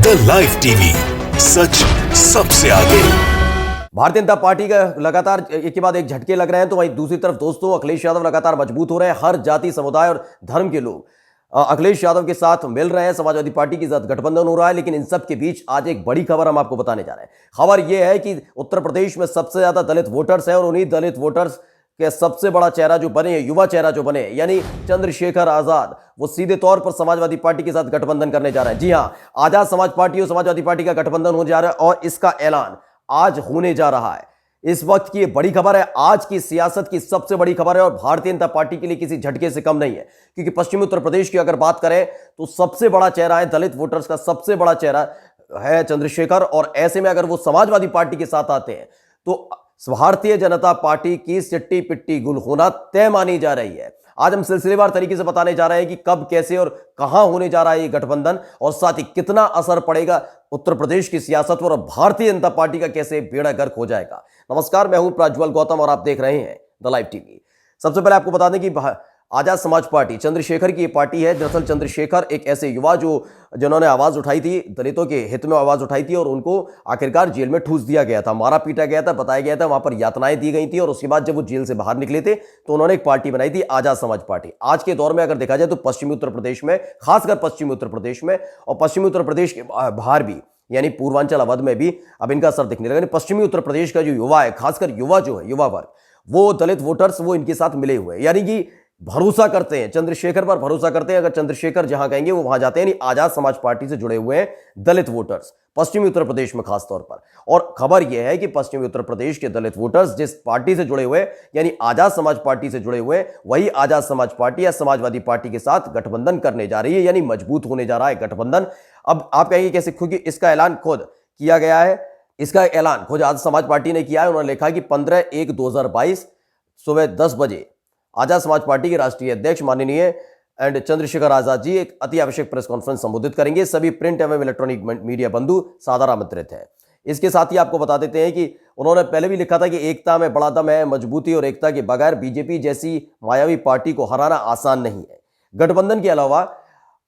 The live TV, सच सबसे आगे। Bharatiya Janata party का लगातार एक के बाद एक झटके लग रहे हैं, तो वहीं दूसरी तरफ दोस्तों अखिलेश यादव लगातार मजबूत हो रहे हैं। हर जाति, समुदाय और धर्म के लोग अखिलेश यादव के साथ मिल रहे हैं। समाजवादी पार्टी के साथ गठबंधन हो रहा है, लेकिन इन सब के बीच आज एक बड़ी खबर हम आपको बताने जा रहे हैं। खबर यह है कि उत्तर प्रदेश में सबसे ज्यादा दलित वोटर्स हैं और उन्हीं दलित वोटर्स के सबसे बड़ा चेहरा जो बने, युवा चेहरा जो बने, यानी चंद्रशेखर आजाद, वो सीधे तौर पर समाजवादी पार्टी के साथ गठबंधन करने जा रहे हैं। जी हां, आजाद समाज पार्टी और समाजवादी पार्टी का गठबंधन हो जा रहा है और इसका ऐलान आज होने जा रहा है। इस वक्त की ये बड़ी खबर है, आज की सियासत की सबसे बड़ी खबर है और भारतीय जनता पार्टी के लिए किसी झटके से कम नहीं है, क्योंकि पश्चिमी उत्तर प्रदेश की अगर बात करें तो सबसे बड़ा चेहरा है, दलित वोटर्स का सबसे बड़ा चेहरा है चंद्रशेखर। और ऐसे में अगर वो समाजवादी पार्टी के साथ आते हैं तो भारतीय जनता पार्टी की सिट्टी पिट्टी गुल होना तय मानी जा रही है। आज हम सिलसिलेवार तरीके से बताने जा रहे हैं कि कब, कैसे और कहां होने जा रहा है ये गठबंधन, और साथ ही कितना असर पड़ेगा उत्तर प्रदेश की सियासत पर और भारतीय जनता पार्टी का कैसे बेड़ा गर्क हो जाएगा। नमस्कार, मैं हूं प्रज्वल गौतम और आप देख रहे हैं द लाइव टीवी। सबसे पहले आपको बता दें कि आजाद समाज पार्टी चंद्रशेखर की ये पार्टी है। दरअसल चंद्रशेखर एक ऐसे युवा जिन्होंने आवाज उठाई थी, दलितों के हित में आवाज उठाई थी, और उनको आखिरकार जेल में ठूस दिया गया था, मारा पीटा गया था, बताया गया था, वहां पर यातनाएं दी गई थी। और उसके बाद जब वो जेल से बाहर निकले थे तो उन्होंने एक पार्टी बनाई थी, आजाद समाज पार्टी। आज के दौर में अगर देखा जाए तो पश्चिमी उत्तर प्रदेश में, खासकर पश्चिमी उत्तर प्रदेश में और पश्चिमी उत्तर प्रदेश के बाहर भी, यानी पूर्वांचल अवध में भी अब इनका असर दिखने लगा। पश्चिमी उत्तर प्रदेश का जो युवा है, खासकर युवा जो है, युवा वर्ग, वो दलित वोटर्स वो इनके साथ मिले हुए हैं, यानी कि भरोसा करते हैं, चंद्रशेखर पर भरोसा करते हैं। अगर चंद्रशेखर जहां कहेंगे वो वहां जाते हैं। यानी आजाद समाज पार्टी से जुड़े हुए हैं दलित वोटर्स पश्चिमी उत्तर प्रदेश में खासतौर पर। और खबर यह है कि पश्चिमी उत्तर प्रदेश के दलित वोटर्स जिस पार्टी से जुड़े हुए, यानी आजाद समाज पार्टी से जुड़े हुए, वही आजाद समाज पार्टी या समाजवादी पार्टी के साथ गठबंधन करने जा रही है, यानी मजबूत होने जा रहा है गठबंधन। अब आप कहेंगे कैसे, क्योंकि इसका ऐलान खुद किया गया है। इसका ऐलान खुद आजाद समाज पार्टी ने किया है। उन्होंने लिखा कि 15/1/2022 सुबह 10 बजे आजाद समाज पार्टी के राष्ट्रीय अध्यक्ष माननीय एंड चंद्रशेखर आजाद जी एक अति आवश्यक प्रेस कॉन्फ्रेंस संबोधित करेंगे। सभी प्रिंट एवं इलेक्ट्रॉनिक मीडिया बंधु सादर आमंत्रित है। इसके साथ ही आपको बता देते हैं कि उन्होंने पहले भी लिखा था कि एकता में बड़ा दम है, मजबूती और एकता के बगैर बीजेपी जैसी मायावी पार्टी को हराना आसान नहीं है। गठबंधन के अलावा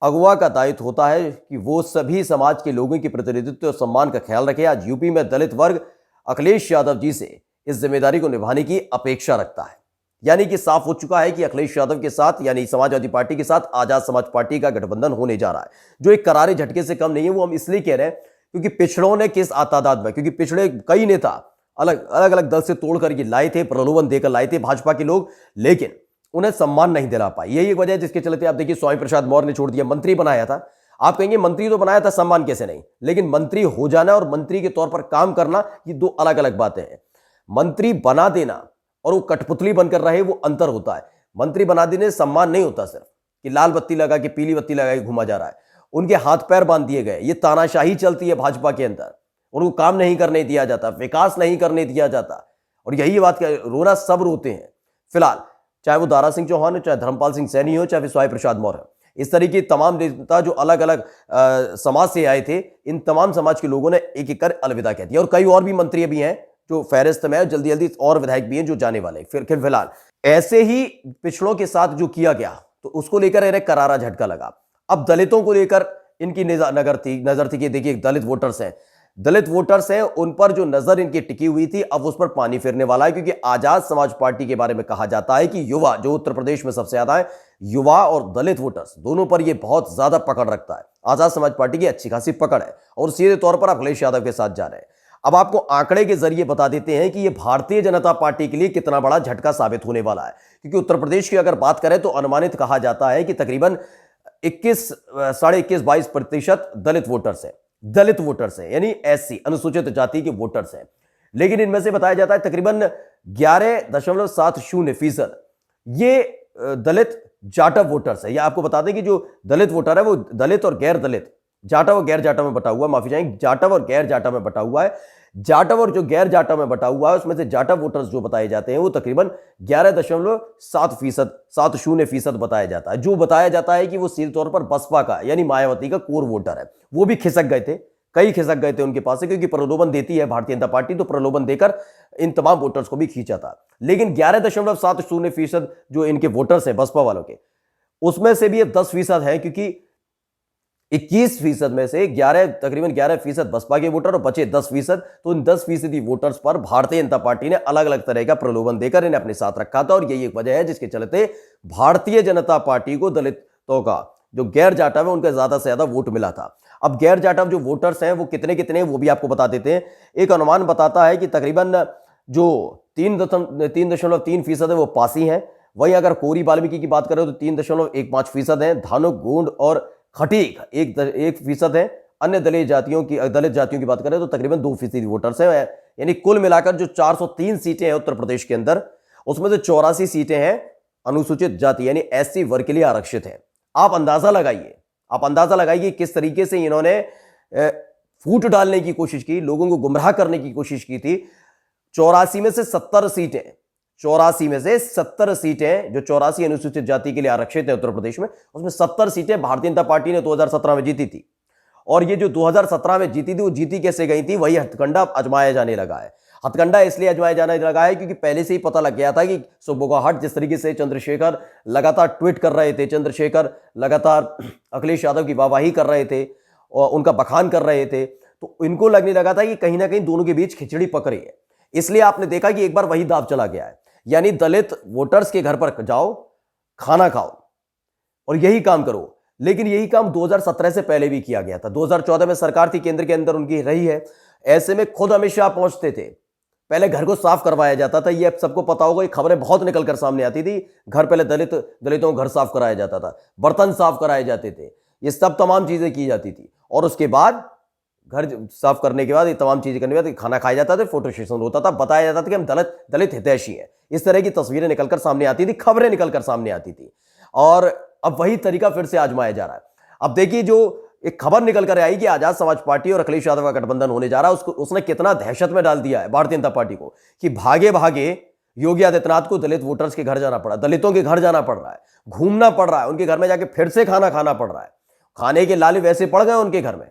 अगुवा का दायित्व होता है कि वो सभी समाज के लोगों की प्रतिनिधित्व और सम्मान का ख्याल रखे। आज यूपी में दलित वर्ग अखिलेश यादव जी से इस जिम्मेदारी को निभाने की अपेक्षा रखता है। यानी कि साफ हो चुका है कि अखिलेश यादव के साथ, यानी समाजवादी पार्टी के साथ आजाद समाज पार्टी का गठबंधन होने जा रहा है, जो एक करारे झटके से कम नहीं है। वो हम इसलिए कह रहे हैं क्योंकि पिछड़ों ने किस तादाद में, क्योंकि पिछड़े कई नेता अलग अलग दल से तोड़ करके लाए थे, प्रलोभन देकर लाए थे भाजपा के लोग, लेकिन उन्हें सम्मान नहीं दिला पाए। यही एक वजह है जिसके चलते आप देखिए स्वामी प्रसाद मौर्य ने छोड़ दिया, मंत्री बनाया था। आप कहेंगे मंत्री तो बनाया था, सम्मान कैसे नहीं, लेकिन मंत्री हो जाना और मंत्री के तौर पर काम करना ये दो अलग अलग बातें हैं। मंत्री बना देना और वो कठपुतली बनकर रहे, वो अंतर होता है। मंत्री बना देने से सम्मान नहीं होता सिर्फ कि लाल बत्ती लगा के, पीली बत्ती लगा के घुमा जा रहा है। उनके हाथ पैर बांध दिए गए। ये तानाशाही चलती है भाजपा के अंदर, उनको काम नहीं करने दिया जाता, विकास नहीं करने दिया जाता, और यही बात का रोना सब रोते हैं। फिलहाल चाहे वो दारा सिंह चौहान हो, चाहे धर्मपाल सिंह सैनी हो, चाहे स्वामी प्रसाद मौर्य, इस तरीके तमाम नेता जो अलग अलग समाज से आए थे, इन तमाम समाज के लोगों ने एक एक कर अलविदा कह दिया। और कई और भी मंत्री भी हैं जो फहरिस्त में है, जल्दी जल्दी और विधायक भी हैं जो जाने वाले। फिर फिलहाल ऐसे ही पिछड़ों के साथ जो किया गया तो उसको लेकर इन्हें करारा झटका लगा। अब दलितों को लेकर इनकी नजर थी कि देखिए दलित वोटर्स हैं, उन पर जो नजर इनकी टिकी हुई थी अब उस पर पानी फिरने वाला है। क्योंकि आजाद समाज पार्टी के बारे में कहा जाता है कि युवा, जो उत्तर प्रदेश में सबसे ज्यादा है, युवा और दलित वोटर्स दोनों पर यह बहुत ज्यादा पकड़ रखता है। आजाद समाज पार्टी की अच्छी खासी पकड़ है और सीधे तौर पर अखिलेश यादव के साथ जा रहे हैं। अब आपको आंकड़े के जरिए बता देते हैं कि यह भारतीय जनता पार्टी के लिए कितना बड़ा झटका साबित होने वाला है। क्योंकि उत्तर प्रदेश की अगर बात करें तो अनुमानित कहा जाता है कि तकरीबन 22% दलित वोटर्स हैं, यानी एससी, अनुसूचित जाति के वोटर्स हैं। लेकिन इनमें से बताया जाता है तकरीबन 11.70% ये दलित जाटव वोटर्स है। या आपको बता दें कि जो दलित वोटर है वो दलित और गैर दलित, जाटव और गैर जाटव में बटा हुआ, माफी चाहेंगे, जाटव और गैर जाटव में बटा हुआ है। जाटव और जो गैर जाटव में बटा हुआ है उसमें से जाटव वोटर्स जो बताए जाते हैं वो तकरीबन 11.7% बताया जाता है। जो बताया जाता है कि वो सीधे तौर पर बसपा का, यानी मायावती का कोर वोटर है। वो भी खिसक गए थे, कई खिसक गए थे उनके पास से, क्योंकि प्रलोभन देती है भारतीय जनता पार्टी, तो प्रलोभन देकर इन तमाम वोटर्स को भी खींचा था। लेकिन 11.70% जो इनके वोटर्स हैं बसपा वालों के, उसमें से भी 10% है, क्योंकि 21% में से 11 तकरीबन 11% बसपा के वोटर और बचे 10%। तो इन 10% वोटर्स पर भारतीय जनता पार्टी ने अलग अलग तरह का प्रलोभन देकर इन्हें अपने साथ रखा था, और यही एक वजह है जिसके चलते भारतीय जनता पार्टी को दलितों का जो गैर जाटव है उनका ज्यादा से ज्यादा वोट मिला था। अब गैर जाटव जो वोटर्स हैं वो कितने कितने वो भी आपको बता देते हैं। एक अनुमान बताता है कि तकरीबन जो 3.3% है वो पासी हैं। वहीं अगर कोरी वाल्मीकि की बात करें तो 3.15% है। धानुक, गोंड और खटीक 1% है। अन्य दलित जातियों की बात करें तो तकरीबन 2% वोटर्स हैं। यानी कुल मिलाकर जो 403 सीटें हैं उत्तर प्रदेश के अंदर, उसमें से 84 सीटें हैं अनुसूचित जाति यानी SC वर्ग के लिए आरक्षित है। आप अंदाजा लगाइए किस तरीके से इन्होंने फूट डालने की कोशिश की, लोगों को गुमराह करने की कोशिश की थी। 84 में से 70 सीटें जो 84 अनुसूचित जाति के लिए आरक्षित है उत्तर प्रदेश में, उसमें 70 सीटें भारतीय जनता पार्टी ने 2017 में जीती थी। और ये जो 2017 में जीती थी वो जीती कैसे गई थी, वही हथकंडा आजमाया जाने लगा है। हथकंडा इसलिए आजमाया जाने लगा है क्योंकि पहले से ही पता लग गया था कि सुबोगाहट जिस तरीके से चंद्रशेखर लगातार ट्वीट कर रहे थे, चंद्रशेखर लगातार अखिलेश यादव की वाहवाही कर रहे थे और उनका बखान कर रहे थे, तो इनको लगने लगा था कि कहीं ना कहीं दोनों के बीच खिचड़ी पक रही है। इसलिए आपने देखा कि एक बार वही दाव चला गया है, यानी दलित वोटर्स के घर पर जाओ, खाना खाओ और यही काम करो। लेकिन यही काम 2017 से पहले भी किया गया था। 2014 में सरकार थी केंद्र के अंदर उनकी रही है, ऐसे में खुद अमित शाह पहुंचते थे। पहले घर को साफ करवाया जाता था, ये सबको पता होगा, ये खबरें बहुत निकल कर सामने आती थी। घर पहले दलितों को घर साफ कराया जाता था, बर्तन साफ कराए जाते थे, ये सब तमाम चीजें की जाती थी। और उसके बाद घर साफ करने के बाद ये तमाम चीजें करने के बाद खाना खाया जाता था, फोटो सेशन होता था, बताया जाता था कि हम दलित हितैषी हैं। इस तरह की तस्वीरें निकलकर सामने आती थी, खबरें निकलकर सामने आती थी। और अब वही तरीका फिर से आजमाया जा रहा है। अब देखिए, जो एक खबर निकल कर आई कि आजाद समाज पार्टी और अखिलेश यादव का गठबंधन होने जा रहा है, उसने कितना दहशत में डाल दिया है भारतीय जनता पार्टी को कि भागे भागे योगी आदित्यनाथ को दलित वोटर्स के घर जाना पड़ा, दलितों के घर जाना पड़ रहा है, घूमना पड़ रहा है, उनके घर में जाके फिर से खाना खाना पड़ रहा है। खाने के लाले वैसे पड़ गए उनके घर में,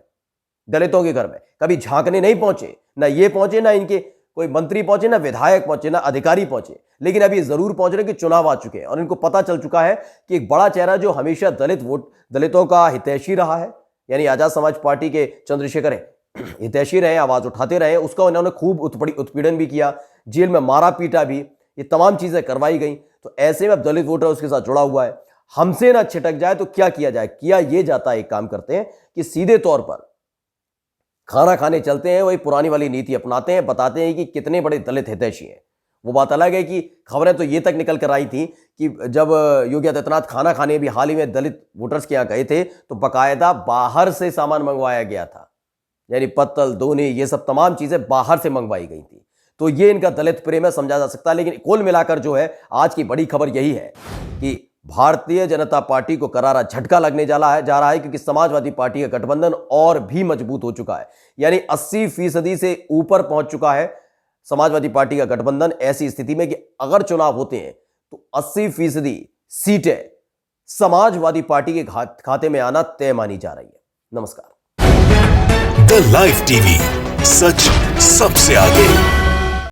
दलितों के घर में। कभी झांकने नहीं पहुंचे, ना ये पहुंचे, ना इनके कोई मंत्री पहुंचे, ना विधायक पहुंचे, ना अधिकारी पहुंचे। लेकिन अभी जरूर पहुंच रहे कि चुनाव आ चुके हैं और इनको पता चल चुका है कि एक बड़ा चेहरा जो हमेशा दलितों का हितैषी रहा है, यानी आजाद समाज पार्टी के चंद्रशेखर हितैषी रहे, आवाज उठाते रहे, उसका उन्होंने खूब उत्पीड़न भी किया, जेल में मारा पीटा भी, ये तमाम चीजें करवाई गई। तो ऐसे में अब दलित वोटर उसके साथ जुड़ा हुआ है। हमसे ना छिटक जाए तो क्या किया जाए? किया ये जाता है, एक काम करते हैं कि सीधे तौर पर खाना खाने चलते हैं, वही पुरानी वाली नीति अपनाते हैं, बताते हैं कि कितने बड़े दलित हितैषी हैं। वो बात अलग है कि खबरें तो ये तक निकल कर आई थी कि जब योगी आदित्यनाथ खाना खाने भी हाल ही में दलित वोटर्स के यहाँ गए थे तो बाकायदा बाहर से सामान मंगवाया गया था, यानी पत्तल, दोने, ये सब तमाम चीजें बाहर से मंगवाई गई थी। तो ये इनका दलित प्रेम है, समझा जा सकता है। लेकिन कुल मिलाकर जो है आज की बड़ी खबर यही है कि भारतीय जनता पार्टी को करारा झटका लगने जा रहा है क्योंकि समाजवादी पार्टी का गठबंधन और भी मजबूत हो चुका है, यानी 80% से ऊपर पहुंच चुका है समाजवादी पार्टी का गठबंधन। ऐसी स्थिति में कि अगर चुनाव होते हैं तो 80% सीटें समाजवादी पार्टी के खाते में आना तय मानी जा रही है। नमस्कार। द लाइव टीवी, सच सबसे आगे।